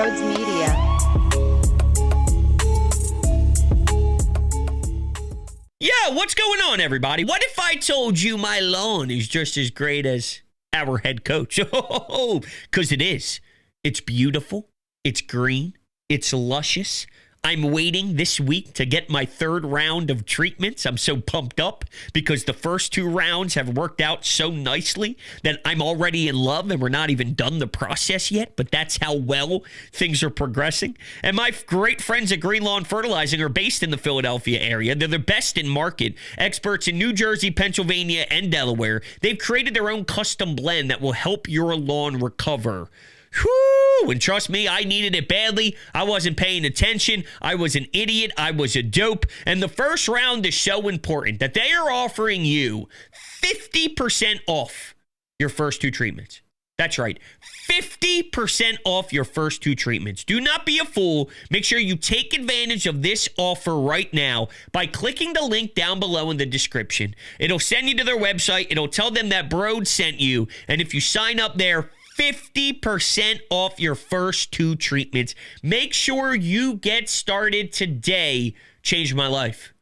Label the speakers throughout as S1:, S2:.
S1: Brodes Media.
S2: Yeah, what's going on, everybody? What if I told you my lawn is just as great as our head coach? Oh, because it is. It's beautiful. It's green. It's luscious. I'm waiting this week to get my third round of treatments. I'm so pumped up because the first two rounds have worked out so nicely that I'm already in love and we're not even done the process yet, but that's how well things are progressing. And my great friends at Green Lawn Fertilizing are based in the Philadelphia area. They're the best in market, experts in New Jersey, Pennsylvania, and Delaware. They've created their own custom blend that will help your lawn recover. Whew, and trust me, I needed it badly. I wasn't paying attention. I was an idiot. I was a dope. And the first round is so important that they are offering you 50% off your first two treatments. That's right. 50% off your first two treatments. Do not be a fool. Make sure you take advantage of this offer right now by clicking the link down below in the description. It'll send you to their website. It'll tell them that Brodes sent you. And if you sign up there, 50% off your first two treatments. Make sure you get started today. Changed my life.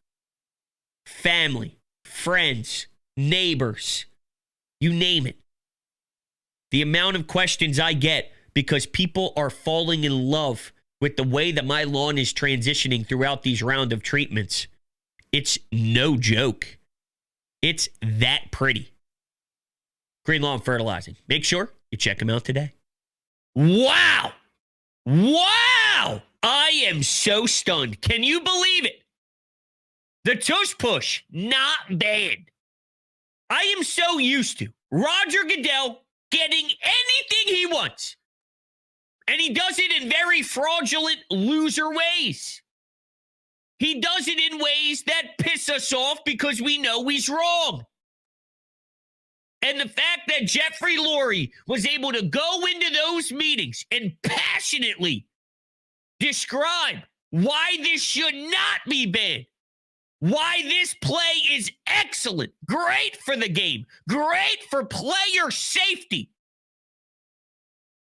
S2: Family, friends, neighbors, you name it. The amount of questions I get because people are falling in love with the way that my lawn is transitioning throughout these round of treatments. It's no joke. It's that pretty. Green Lawn Fertilizing. Make sure you check them out today. Wow. Wow. I am so stunned. Can you believe it? The Tush push, not bad. I am so used to Roger Goodell getting anything he wants. And he does it in very fraudulent loser ways. He does it in ways that piss us off because we know he's wrong. And the fact that Jeffrey Lurie was able to go into those meetings and passionately describe why this should not be banned, why this play is excellent, great for the game, great for player safety,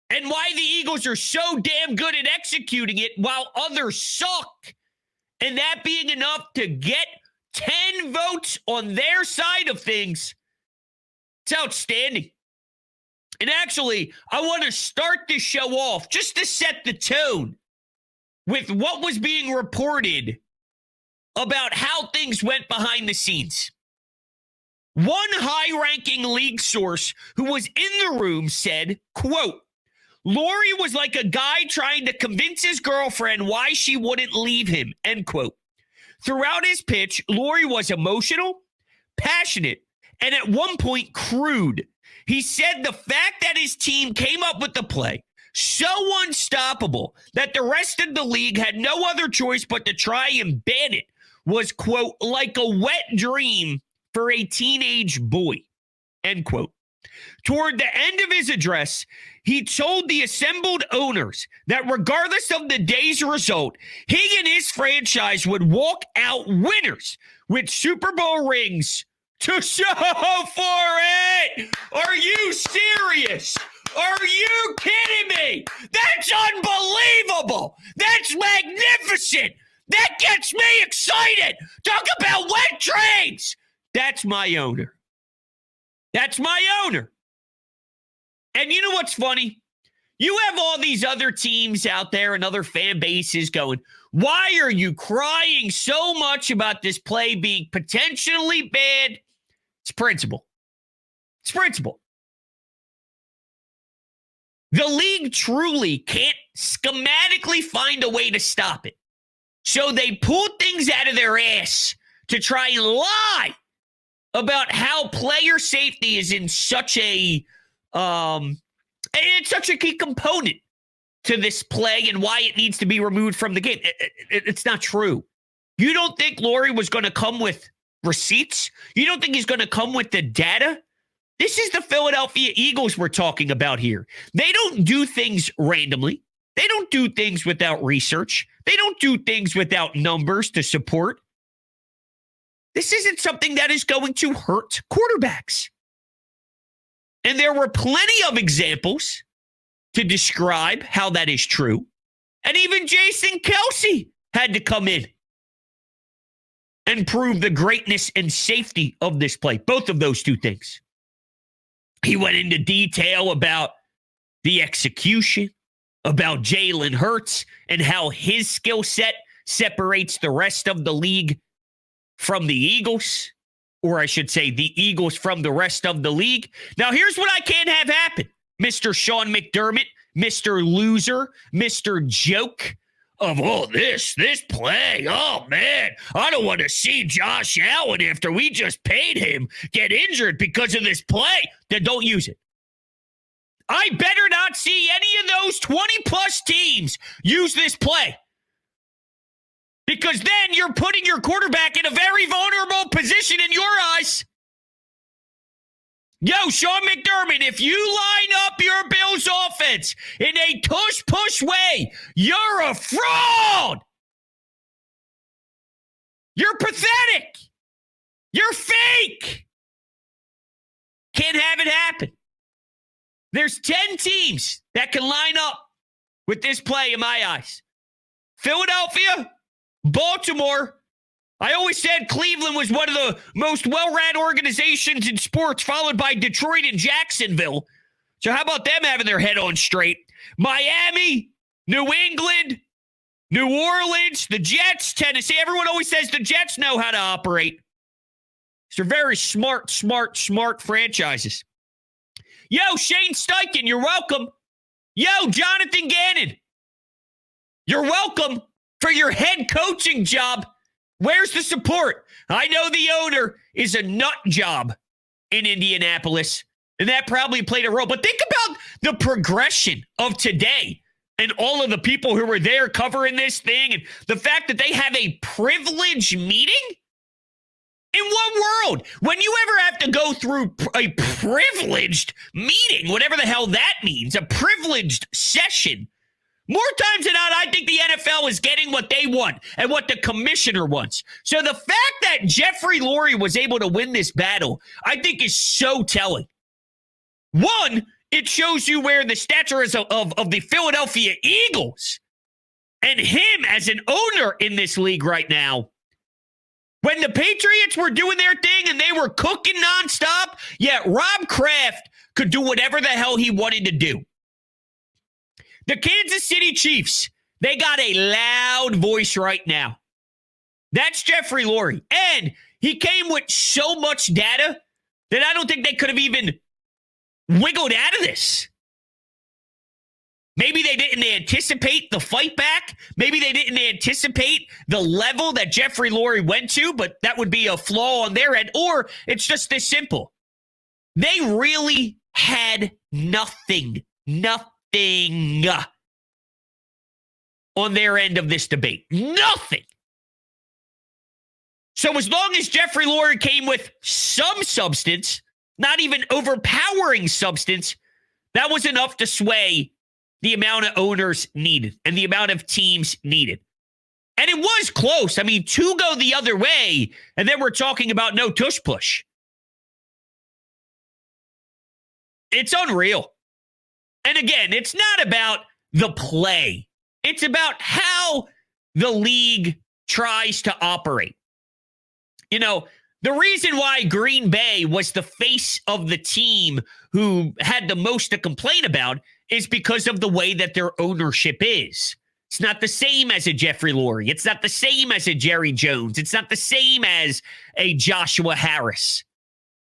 S2: and why the Eagles are so damn good at executing it while others suck, and that being enough to get 10 votes on their side of things. It's outstanding. And actually, I want to start this show off just to set the tone with what was being reported about how things went behind the scenes. One high-ranking league source who was in the room said, quote, Lurie was like a guy trying to convince his girlfriend why she wouldn't leave him, end quote. Throughout his pitch, Lurie was emotional, passionate, and at one point, crude. He said the fact that his team came up with the play so unstoppable that the rest of the league had no other choice but to try and ban it was, quote, like a wet dream for a teenage boy, end quote. Toward the end of his address, he told the assembled owners that regardless of the day's result, he and his franchise would walk out winners with Super Bowl rings to show for it. Are you serious? Are you kidding me? That's unbelievable. That's magnificent. That gets me excited. Talk about wet dreams. That's my owner. That's my owner. And you know what's funny? You have all these other teams out there and other fan bases going, why are you crying so much about this play being potentially bad? It's principle. It's principle. The league truly can't schematically find a way to stop it. So they pull things out of their ass to try and lie about how player safety is in such a it's such a key component to this play and why it needs to be removed from the game. It's not true. You don't think Lurie was going to come with receipts? You don't think he's going to come with the data? This is the Philadelphia Eagles we're talking about here. They don't do things randomly. They don't do things without research. They don't do things without numbers to support. This isn't something that is going to hurt quarterbacks. And there were plenty of examples to describe how that is true. And even Jason Kelsey had to come in and prove the greatness and safety of this play. Both of those two things. He went into detail about the execution, about Jalen Hurts, and how his skill set separates the rest of the league from the Eagles. Or I should say, the Eagles from the rest of the league. Now, here's what I can't have happen, Mr. Sean McDermott, Mr. Loser, Mr. Joke of, this play. Oh, man, I don't want to see Josh Allen after we just paid him get injured because of this play. Then don't use it. I better not see any of those 20-plus teams use this play. Because then you're putting your quarterback in a very vulnerable position in your eyes. Yo, Sean McDermott, if you line up your Bills offense in a tush-push way, you're a fraud. You're pathetic. You're fake. Can't have it happen. There's 10 teams that can line up with this play in my eyes. Philadelphia, Baltimore. I always said Cleveland was one of the most well-run organizations in sports, followed by Detroit and Jacksonville. So how about them having their head on straight? Miami, New England, New Orleans, the Jets, Tennessee. Everyone always says the Jets know how to operate. They're very smart franchises. Yo, Shane Steichen, you're welcome. Yo, Jonathan Gannon, you're welcome for your head coaching job. Where's the support? I know the owner is a nut job in Indianapolis, and that probably played a role. But think about the progression of today and all of the people who were there covering this thing and the fact that they have a privileged meeting. In what world? When you ever have to go through a privileged meeting, whatever the hell that means, a privileged session, more times than not, I think the NFL is getting what they want and what the commissioner wants. So the fact that Jeffrey Lurie was able to win this battle, I think is so telling. One, it shows you where the stature is of the Philadelphia Eagles and him as an owner in this league right now. When the Patriots were doing their thing and they were cooking nonstop, yet Rob Kraft could do whatever the hell he wanted to do. The Kansas City Chiefs, they got a loud voice right now. That's Jeffrey Lurie. And he came with so much data that I don't think they could have even wiggled out of this. Maybe they didn't anticipate the fight back. Maybe they didn't anticipate the level that Jeffrey Lurie went to, but that would be a flaw on their end. Or it's just this simple. They really had nothing on their end of this debate. Nothing. So as long as Jeffrey Lurie came with some substance, not even overpowering substance, that was enough to sway the amount of owners needed and the amount of teams needed. And it was close. I mean, two go the other way, and then we're talking about no tush push. It's unreal. And again, it's not about the play. It's about how the league tries to operate. You know, the reason why Green Bay was the face of the team who had the most to complain about is because of the way that their ownership is. It's not the same as a Jeffrey Lurie. It's not the same as a Jerry Jones. It's not the same as a Joshua Harris.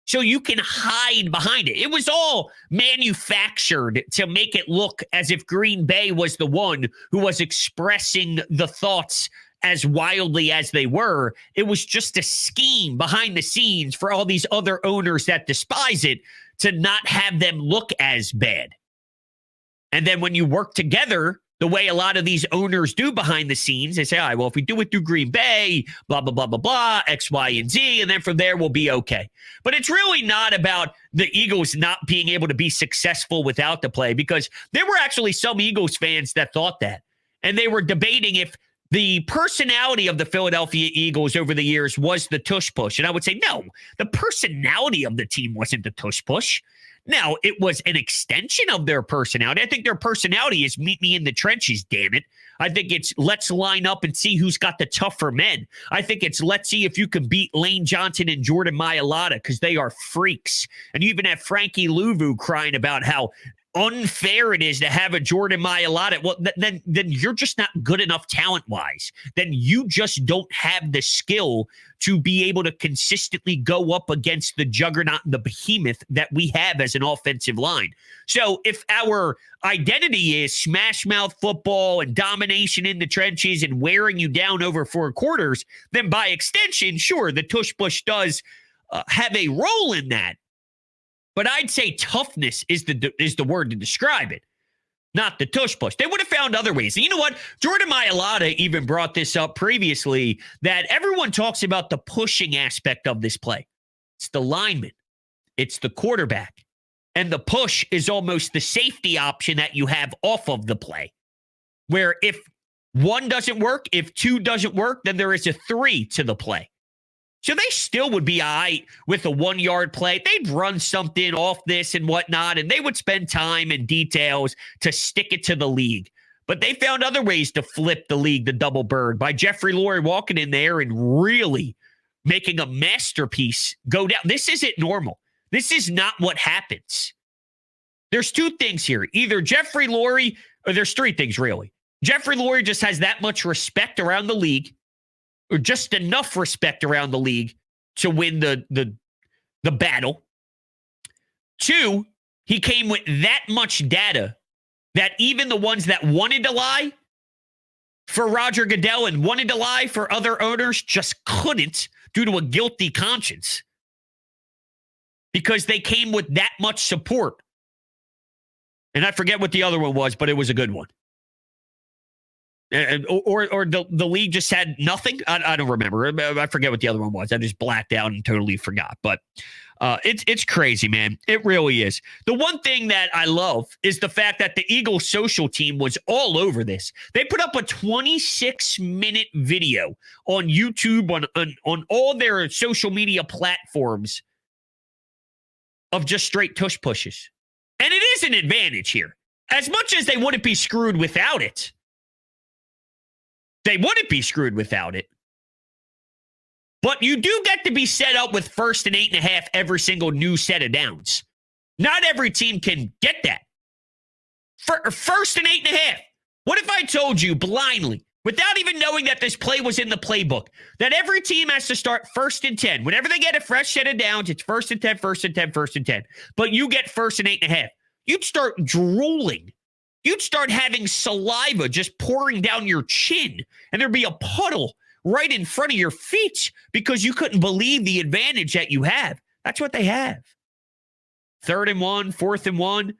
S2: So you can hide behind it. It was all manufactured to make it look as if Green Bay was the one who was expressing the thoughts as wildly as they were. It was just a scheme behind the scenes for all these other owners that despise it to not have them look as bad. And then when you work together, the way a lot of these owners do behind the scenes, they say, all right, well, if we do it through Green Bay, blah, blah, blah, blah, blah, X, Y, and Z, and then from there we'll be okay. But it's really not about the Eagles not being able to be successful without the play, because there were actually some Eagles fans that thought that. And they were debating if the personality of the Philadelphia Eagles over the years was the tush push. And I would say, no, the personality of the team wasn't the tush push. Now, it was an extension of their personality. I think their personality is meet me in the trenches, damn it. I think it's let's line up and see who's got the tougher men. I think it's let's see if you can beat Lane Johnson and Jordan Mailata because they are freaks. And you even have Frankie Louvu crying about how unfair it is to have a Jordan Mailata. Well, then you're just not good enough talent-wise. Then you just don't have the skill to be able to consistently go up against the juggernaut and the behemoth that we have as an offensive line. So if our identity is smash mouth football and domination in the trenches and wearing you down over 4 quarters, then by extension, sure, the tush push does have a role in that. But I'd say toughness is the word to describe it, not the tush push. They would have found other ways. And you know what? Jordan Mailata even brought this up previously, that everyone talks about the pushing aspect of this play. It's the lineman. It's the quarterback. And the push is almost the safety option that you have off of the play, where if 1 doesn't work, if 2 doesn't work, then there is a 3 to the play. So they still would be all right with a 1-yard play. They'd run something off this and whatnot, and they would spend time and details to stick it to the league. But they found other ways to flip the league, the double bird, by Jeffrey Lurie walking in there and really making a masterpiece go down. This isn't normal. This is not what happens. There's 2 things here. Either Jeffrey Lurie, or there's 3 things really. Jeffrey Lurie just has that much respect around the league, or just enough respect around the league to win the battle. 2, he came with that much data that even the ones that wanted to lie for Roger Goodell and wanted to lie for other owners just couldn't due to a guilty conscience, because they came with that much support. And I forget what the other one was, but it was a good one. Or the league just had nothing. I don't remember. I forget what the other one was. I just blacked out and totally forgot. But it's crazy, man. It really is. The one thing that I love is the fact that the Eagles social team was all over this. They put up a 26-minute video on YouTube, on all their social media platforms of just straight tush pushes. And it is an advantage here. As much as they wouldn't be screwed without it. They wouldn't be screwed without it. But you do get to be set up with 1st and 8.5 every single new set of downs. Not every team can get that. 1st and 8.5. What if I told you blindly, without even knowing that this play was in the playbook, that every team has to start 1st and 10. Whenever they get a fresh set of downs, it's 1st and 10, 1st and 10, 1st and 10. But you get 1st and 8.5. You'd start drooling. You'd start having saliva just pouring down your chin, and there'd be a puddle right in front of your feet because you couldn't believe the advantage that you have. That's what they have. 3rd and 1, 4th and 1.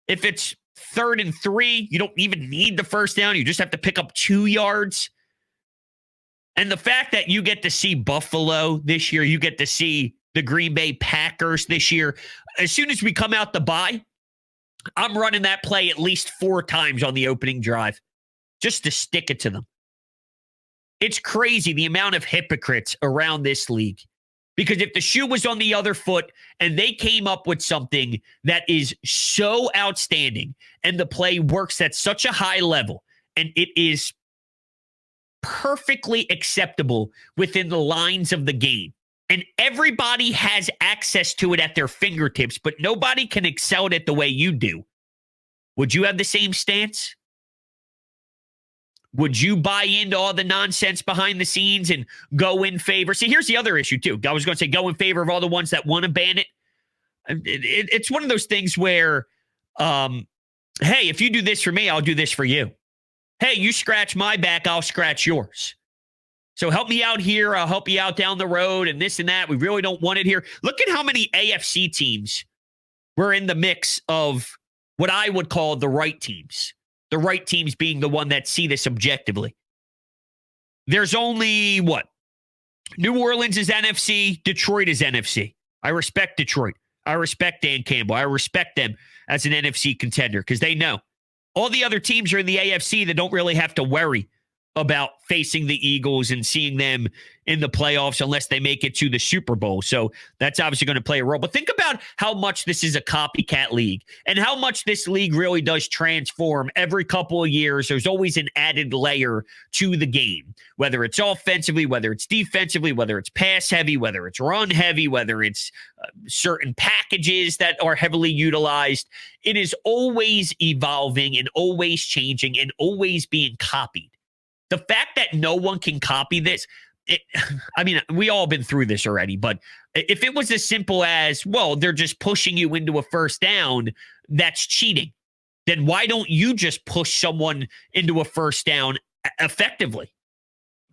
S2: If it's 3rd and 3, you don't even need the first down. You just have to pick up 2 yards. And the fact that you get to see Buffalo this year, you get to see the Green Bay Packers this year. As soon as we come out the bye, I'm running that play at least 4 times on the opening drive just to stick it to them. It's crazy the amount of hypocrites around this league. Because if the shoe was on the other foot and they came up with something that is so outstanding and the play works at such a high level and it is perfectly acceptable within the lines of the game, and everybody has access to it at their fingertips, but nobody can excel at it the way you do, would you have the same stance? Would you buy into all the nonsense behind the scenes and go in favor? See, here's the other issue, too. I was going to say go in favor of all the ones that want to ban it. It's one of those things where, hey, if you do this for me, I'll do this for you. Hey, you scratch my back, I'll scratch yours. So help me out here. I'll help you out down the road and this and that. We really don't want it here. Look at how many AFC teams were in the mix of what I would call the right teams. The right teams being the one that see this objectively. There's only, what? New Orleans is NFC. Detroit is NFC. I respect Detroit. I respect Dan Campbell. I respect them as an NFC contender because they know. All the other teams are in the AFC that don't really have to worry about facing the Eagles and seeing them in the playoffs unless they make it to the Super Bowl. So that's obviously going to play a role. But think about how much this is a copycat league and how much this league really does transform every couple of years. There's always an added layer to the game, whether it's offensively, whether it's defensively, whether it's pass heavy, whether it's run heavy, whether it's certain packages that are heavily utilized. It is always evolving and always changing and always being copied. The fact that no one can copy this, we all been through this already, but if it was as simple as, well, they're just pushing you into a first down, that's cheating. Then why don't you just push someone into a first down effectively?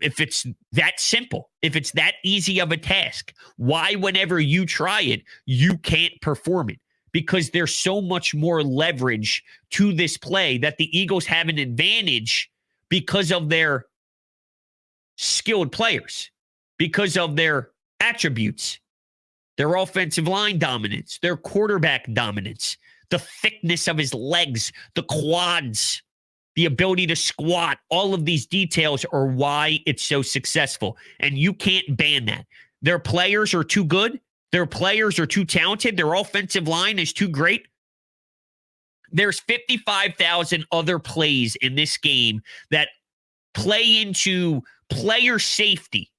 S2: If it's that simple, if it's that easy of a task, why whenever you try it, you can't perform it? Because there's so much more leverage to this play that the Eagles have an advantage because of their skilled players, because of their attributes, their offensive line dominance, their quarterback dominance, the thickness of his legs, the quads, the ability to squat. All of these details are why it's so successful. And you can't ban that. Their players are too good. Their players are too talented. Their offensive line is too great. There's 55,000 other plays in this game that play into player safety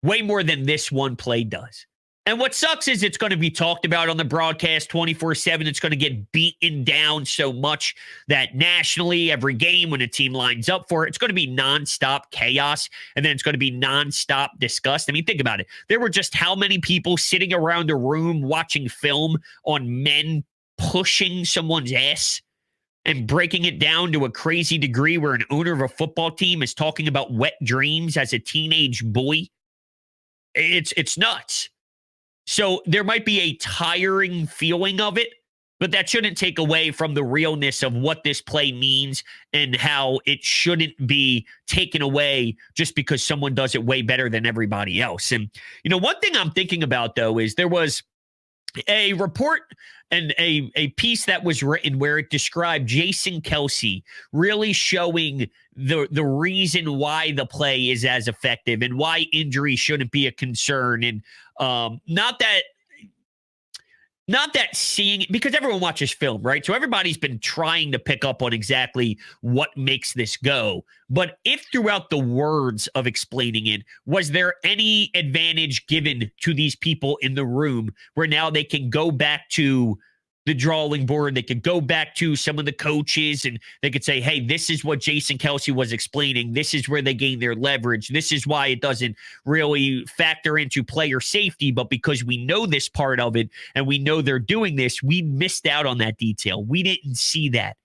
S2: way more than this one play does. And what sucks is it's going to be talked about on the broadcast 24/7. It's going to get beaten down so much that nationally, every game when a team lines up for it, it's going to be nonstop chaos, and then it's going to be nonstop disgust. I mean, think about it. There were just how many people sitting around a room watching film on men pushing someone's ass and breaking it down to a crazy degree where an owner of a football team is talking about wet dreams as a teenage boy. It's nuts. So there might be a tiring feeling of it, but that shouldn't take away from the realness of what this play means and how it shouldn't be taken away just because someone does it way better than everybody else. And, one thing I'm thinking about, though, is there was a report and a piece that was written where it described Jason Kelce really showing the reason why the play is as effective and why injury shouldn't be a concern. And not that seeing it, because everyone watches film, right? So everybody's been trying to pick up on exactly what makes this go. But if throughout the words of explaining it, was there any advantage given to these people in the room where now they can go back to the drawing board, they could go back to some of the coaches and they could say, hey, this is what Jason Kelce was explaining. This is where they gain their leverage. This is why it doesn't really factor into player safety. But because we know this part of it and we know they're doing this, we missed out on that detail. We didn't see that.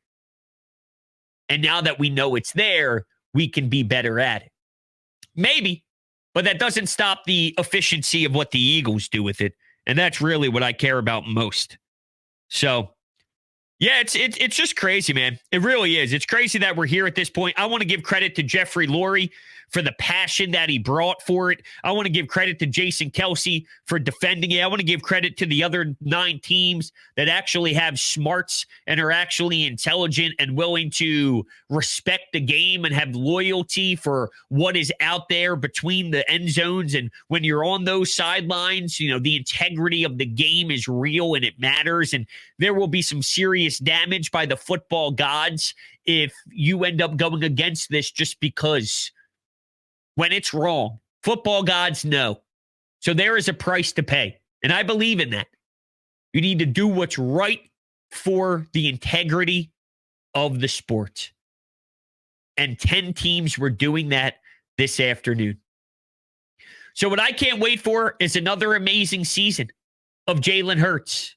S2: And now that we know it's there, we can be better at it. Maybe, but that doesn't stop the efficiency of what the Eagles do with it. And that's really what I care about most. So, yeah, it's just crazy, man. It really is. It's crazy that we're here at this point. I want to give credit to Jeffrey Lurie for the passion that he brought for it. I want to give credit to Jason Kelce for defending it. I want to give credit to the other 9 teams that actually have smarts and are actually intelligent and willing to respect the game and have loyalty for what is out there between the end zones. And when you're on those sidelines, the integrity of the game is real and it matters. And there will be some serious damage by the football gods if you end up going against this just because. When it's wrong, football gods know. So there is a price to pay. And I believe in that. You need to do what's right for the integrity of the sport. And 10 teams were doing that this afternoon. So what I can't wait for is another amazing season of Jalen Hurts.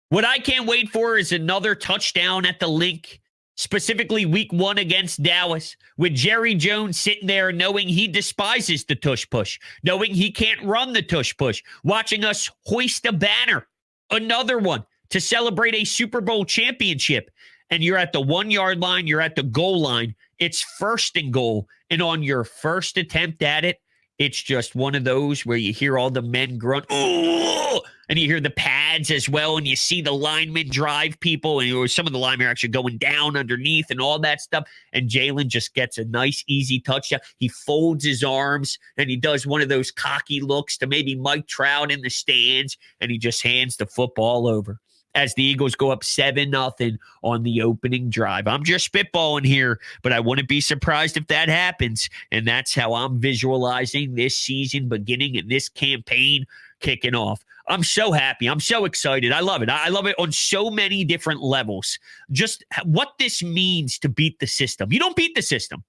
S2: What I can't wait for is another touchdown at the Link. Specifically week 1 against Dallas, with Jerry Jones sitting there knowing he despises the tush push, knowing he can't run the tush push, watching us hoist a banner, another one, to celebrate a Super Bowl championship. And you're at the 1-yard line, you're at the goal line. It's 1st and goal. And on your first attempt at it, It's just one of those where you hear all the men grunt, "Ooh!" And you hear the pads as well, and you see the linemen drive people, and some of the linemen are actually going down underneath and all that stuff. And Jalen just gets a nice, easy touchdown. He folds his arms, and he does one of those cocky looks to maybe Mike Trout in the stands, and he just hands the football over as the Eagles go up 7-0 on the opening drive. I'm just spitballing here, but I wouldn't be surprised if that happens. And that's how I'm visualizing this season beginning and this campaign kicking off. I'm so happy. I'm so excited. I love it. I love it on so many different levels. Just what this means to beat the system. You don't beat the system.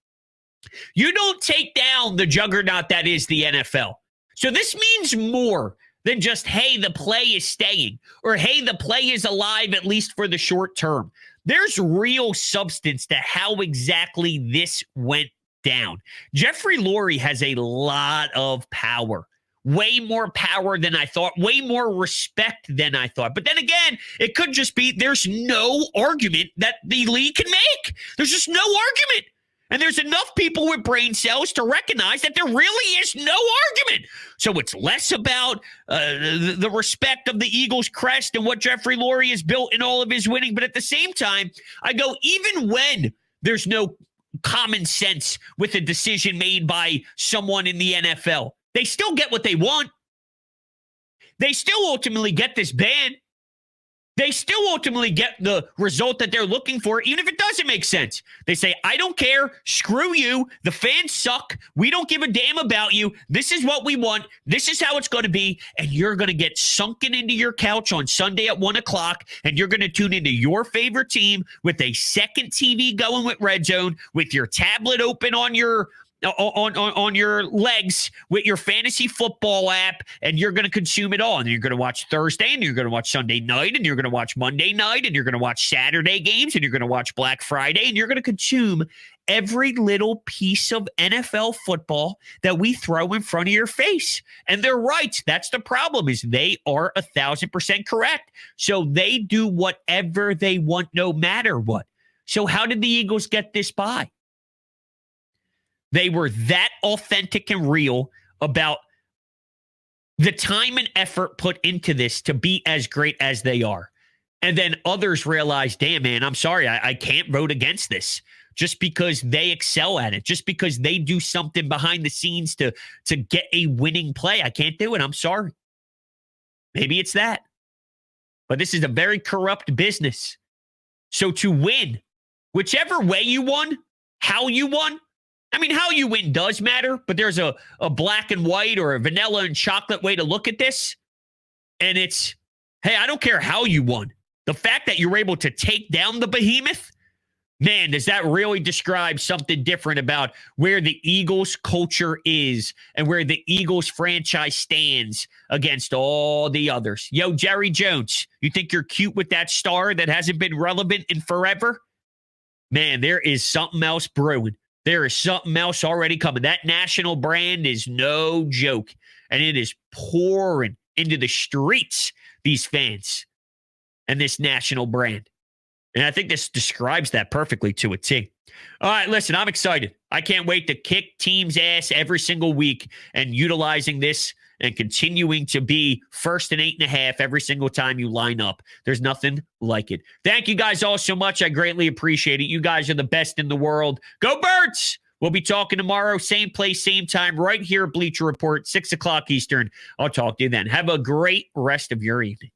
S2: You don't take down the juggernaut that is the NFL. So this means more than just, hey, the play is staying, or hey, the play is alive, at least for the short term. There's real substance to how exactly this went down. Jeffrey Lurie has a lot of power, way more power than I thought, way more respect than I thought. But then again, it could just be there's no argument that the league can make. There's just no argument. And there's enough people with brain cells to recognize that there really is no argument. So it's less about the respect of the Eagles' crest and what Jeffrey Lurie has built in all of his winning. But at the same time, I go, even when there's no common sense with a decision made by someone in the NFL, they still get what they want. They still ultimately get this ban. They still ultimately get the result that they're looking for, even if it doesn't make sense. They say, I don't care. Screw you. The fans suck. We don't give a damn about you. This is what we want. This is how it's going to be. And you're going to get sunken into your couch on Sunday at 1 o'clock, and you're going to tune into your favorite team with a second TV going with Red Zone, with your tablet open on your legs with your fantasy football app, and you're going to consume it all. And you're going to watch Thursday, and you're going to watch Sunday night, and you're going to watch Monday night, and you're going to watch Saturday games, and you're going to watch Black Friday, and you're going to consume every little piece of NFL football that we throw in front of your face. And they're right. That's the problem, is they are 1,000% correct. So they do whatever they want, no matter what. So how did the Eagles get this by? They were that authentic and real about the time and effort put into this to be as great as they are. And then others realize, damn, man, I'm sorry, I can't vote against this just because they excel at it, just because they do something behind the scenes to get a winning play. I can't do it. I'm sorry. Maybe it's that. But this is a very corrupt business. So to win, whichever way you won, how you won, I mean, how you win does matter, but there's a black and white or a vanilla and chocolate way to look at this. And it's, hey, I don't care how you won. The fact that you're able to take down the behemoth, man, does that really describe something different about where the Eagles culture is and where the Eagles franchise stands against all the others. Yo, Jerry Jones, you think you're cute with that star that hasn't been relevant in forever? Man, there is something else brewing. There is something else already coming. That national brand is no joke, and it is pouring into the streets, these fans, and this national brand. And I think this describes that perfectly to a T. All right, listen, I'm excited. I can't wait to kick teams' ass every single week and utilizing this and continuing to be first and 8.5 every single time you line up. There's nothing like it. Thank you guys all so much. I greatly appreciate it. You guys are the best in the world. Go Birds! We'll be talking tomorrow, same place, same time, right here at Bleacher Report, 6 o'clock Eastern. I'll talk to you then. Have a great rest of your evening.